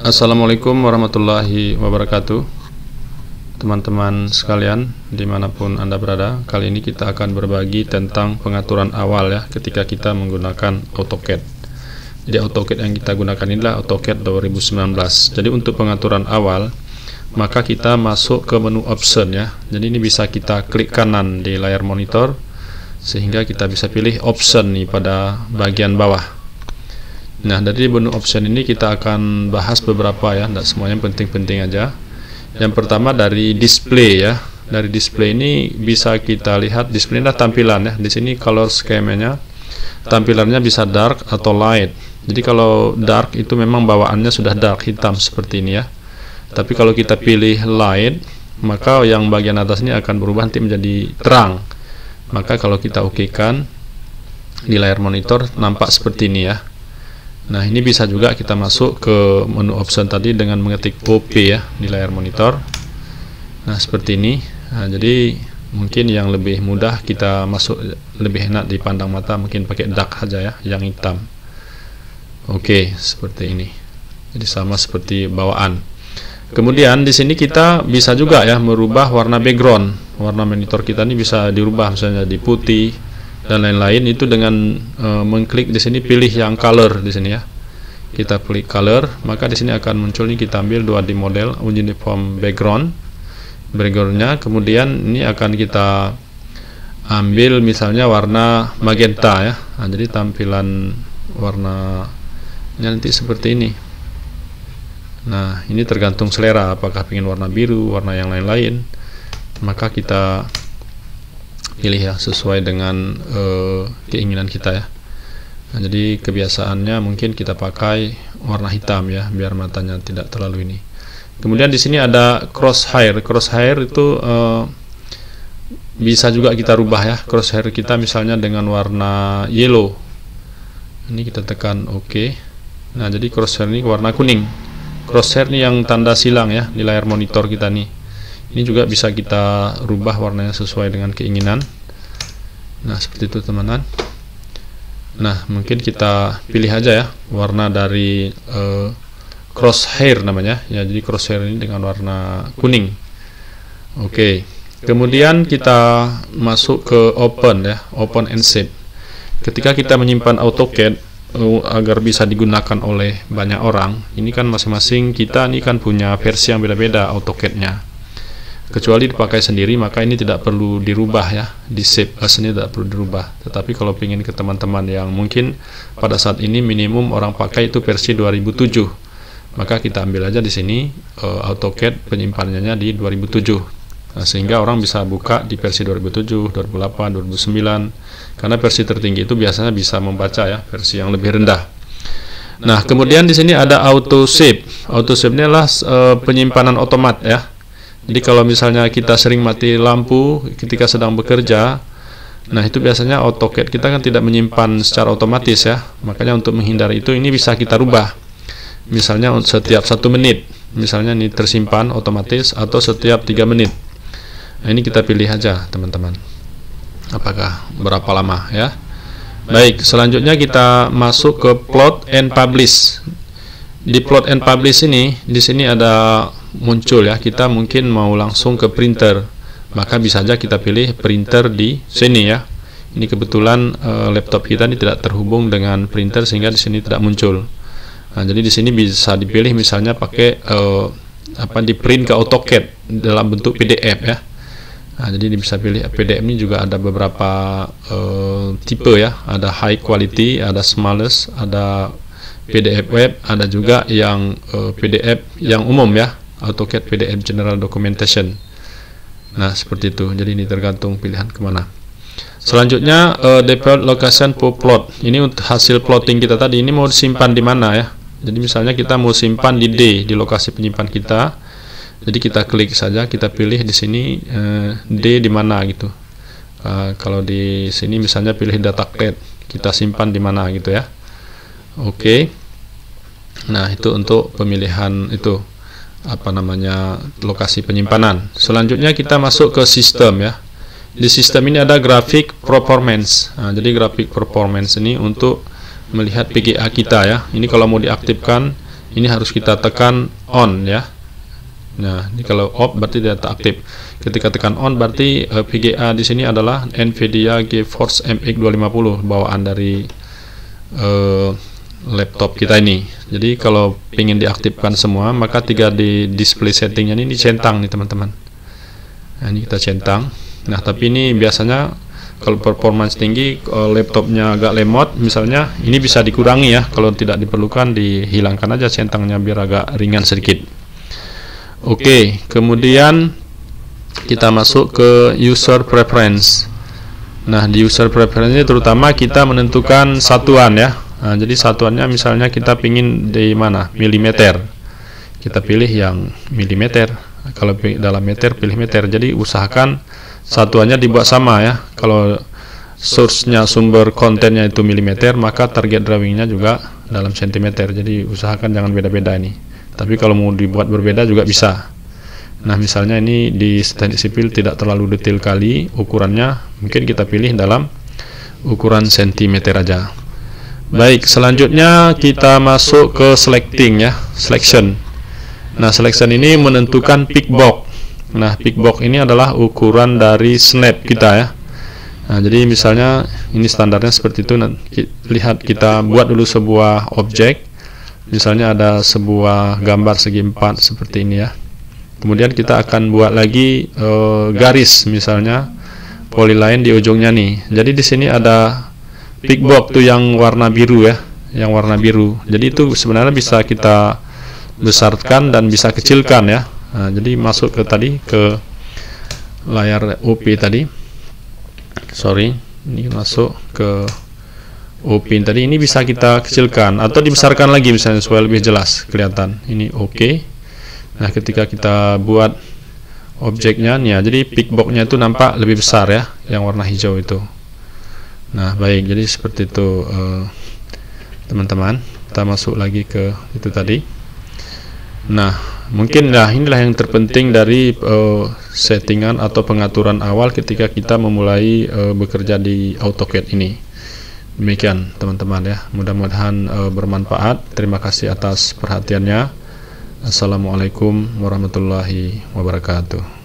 Assalamualaikum warahmatullahi wabarakatuh. Teman-teman sekalian dimanapun Anda berada, kali ini kita akan berbagi tentang pengaturan awal ya ketika kita menggunakan AutoCAD. Jadi AutoCAD yang kita gunakan inilah AutoCAD 2019. Jadi untuk pengaturan awal, maka kita masuk ke menu option ya. Jadi ini bisa kita klik kanan di layar monitor sehingga kita bisa pilih option nih pada bagian bawah. Nah, dari menu option ini kita akan bahas beberapa ya, tidak semuanya penting-penting aja. Yang pertama dari display ya. Dari display ini bisa kita lihat display adalah tampilan ya. Di sini color scheme-nya tampilannya bisa dark atau light. Jadi kalau dark itu memang bawaannya sudah dark, hitam seperti ini ya. Tapi kalau kita pilih light, maka yang bagian atas ini akan berubah nanti menjadi terang. Maka kalau kita oke-kan di layar monitor nampak seperti ini ya. Nah, ini bisa juga kita masuk ke menu option tadi dengan mengetik OP ya di layar monitor. Nah, seperti ini. Nah, jadi mungkin yang lebih mudah kita masuk, lebih enak dipandang mata, mungkin pakai dark saja ya, yang hitam. Oke, seperti ini. Jadi sama seperti bawaan. Kemudian di sini kita bisa juga ya merubah warna background. Warna monitor kita ini bisa dirubah misalnya di putih dan lain-lain, itu dengan mengklik di sini pilih yang color di sini ya. Kita klik color, maka di sini akan muncul nih, kita ambil 2D model uniform backgroundnya. Kemudian ini akan kita ambil misalnya warna magenta ya. Nah, jadi tampilan warnanya nanti seperti ini. Nah, ini tergantung selera, apakah ingin warna biru, warna yang lain-lain, maka kita pilih ya sesuai dengan keinginan kita ya. Nah, jadi kebiasaannya mungkin kita pakai warna hitam ya, biar matanya tidak terlalu ini. Kemudian di sini ada crosshair. Crosshair itu bisa juga kita rubah ya. Crosshair kita misalnya dengan warna yellow. Ini kita tekan OK. Nah, jadi crosshair ini warna kuning. Crosshair ini yang tanda silang ya di layar monitor kita nih. Ini juga bisa kita rubah warnanya sesuai dengan keinginan. Nah, seperti itu teman-teman. Nah, mungkin kita pilih aja ya warna dari crosshair namanya ya. Jadi crosshair ini dengan warna kuning. Oke. Kemudian kita masuk ke open ya, open and save. Ketika kita menyimpan AutoCAD agar bisa digunakan oleh banyak orang, ini kan masing-masing kita ini kan punya versi yang beda-beda AutoCAD-nya. Kecuali dipakai sendiri, maka ini tidak perlu dirubah ya, di save as ini tidak perlu dirubah. Tetapi kalau ingin ke teman-teman yang mungkin pada saat ini minimum orang pakai itu versi 2007, maka kita ambil aja di sini AutoCAD penyimpanannya di 2007. Nah, sehingga orang bisa buka di versi 2007, 2008, 2009, karena versi tertinggi itu biasanya bisa membaca ya versi yang lebih rendah. Nah, kemudian di sini ada auto save. Auto save ini adalah penyimpanan otomat ya. Jadi kalau misalnya kita sering mati lampu ketika sedang bekerja, nah itu biasanya AutoCAD kita kan tidak menyimpan secara otomatis ya. Makanya untuk menghindari itu, ini bisa kita rubah. Misalnya setiap 1 menit, misalnya ini tersimpan otomatis, atau setiap 3 menit. Nah, ini kita pilih aja teman-teman, apakah berapa lama ya. Baik, selanjutnya kita masuk ke plot and publish. Di plot and publish ini, di sini ada muncul ya, kita mungkin mau langsung ke printer, maka bisa saja kita pilih printer di sini ya. Ini kebetulan laptop kita ini tidak terhubung dengan printer sehingga di sini tidak muncul. Nah, jadi di sini bisa dipilih misalnya pakai di print ke AutoCAD dalam bentuk PDF ya. Nah, jadi bisa pilih PDF. Ini juga ada beberapa tipe ya, ada high quality, ada smallest, ada PDF web, ada juga yang PDF yang umum ya, AutoCAD PDF General Documentation. Nah, seperti itu. Jadi ini tergantung pilihan kemana. Selanjutnya default location for plot. Ini untuk hasil plotting kita tadi, ini mau disimpan di mana ya. Jadi misalnya kita mau simpan di D, di lokasi penyimpan kita. Jadi kita klik saja, kita pilih di sini D di mana gitu. Kalau di sini misalnya pilih data CAD, kita simpan di mana gitu ya. Oke. Nah, itu untuk pemilihan itu lokasi penyimpanan. Selanjutnya kita masuk ke sistem ya. Di sistem ini ada graphic performance. Nah, jadi graphic performance ini untuk melihat PGA kita ya. Ini kalau mau diaktifkan, ini harus kita tekan on ya. Nah, ini kalau off berarti tidak aktif. Ketika tekan on berarti VGA di sini adalah Nvidia GeForce MX 250 bawaan dari laptop kita ini. Jadi kalau ingin diaktifkan semua, maka tinggal di display settingnya ini dicentang nih teman-teman. Nah, ini kita centang. Nah, tapi ini biasanya kalau performance tinggi, laptopnya agak lemot misalnya, ini bisa dikurangi ya. Kalau tidak diperlukan dihilangkan aja centangnya biar agak ringan sedikit. Oke, kemudian kita masuk ke user preference. Nah, di user preference ini terutama kita menentukan satuan ya. Nah, jadi satuannya misalnya kita pingin di mana? Milimeter. Kita pilih yang milimeter. Kalau dalam meter pilih meter. Jadi usahakan satuannya dibuat sama ya. Kalau source-nya sumber kontennya itu milimeter, maka target drawingnya juga dalam sentimeter. Jadi usahakan jangan beda-beda ini. Tapi kalau mau dibuat berbeda juga bisa. Nah, misalnya ini di teknik sipil tidak terlalu detail kali ukurannya, mungkin kita pilih dalam ukuran sentimeter aja. Baik, selanjutnya kita masuk ke selecting ya, selection. Nah, selection ini menentukan peak box. Nah, peak box ini adalah ukuran dari snap kita ya. Nah, jadi misalnya ini standarnya seperti itu. Nah, lihat, kita buat dulu sebuah objek. Misalnya ada sebuah gambar segi 4 seperti ini ya. Kemudian kita akan buat lagi garis misalnya polyline di ujungnya nih. Jadi di sini ada peak box tuh yang warna biru ya, yang warna biru. Jadi itu sebenarnya bisa kita besarkan dan bisa kecilkan ya. Nah, jadi masuk ke tadi ke layar OP tadi. Sorry, ini masuk ke OP tadi. Ini bisa kita kecilkan atau dibesarkan lagi misalnya supaya lebih jelas kelihatan. Ini oke. Nah, ketika kita buat objeknya nih ya, jadi peak box-nya itu nampak lebih besar ya, yang warna hijau itu. Nah, baik, jadi seperti itu teman-teman. Kita masuk lagi ke itu tadi. Nah, mungkin inilah yang terpenting dari settingan atau pengaturan awal ketika kita memulai bekerja di AutoCAD ini. Demikian teman-teman ya, mudah-mudahan bermanfaat. Terima kasih atas perhatiannya. Assalamualaikum warahmatullahi wabarakatuh.